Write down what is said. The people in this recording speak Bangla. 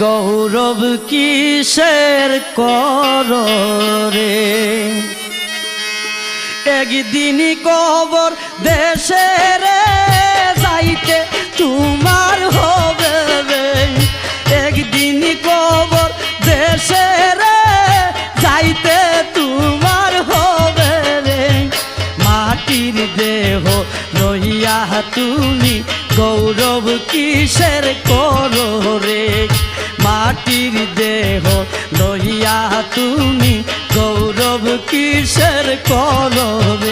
গৌরব কিসের কর রে, একদিন কবর দেশে রে যাইতে তোমার হবে রে, একদিন কবর দেশে রে যাইতে তোমার হবে রে। মাটির দেহ লইয়া তুমি গৌরব কিসের করো রে, মাটির দেহ লইয়া তুমি গৌরব কিসের করো রে।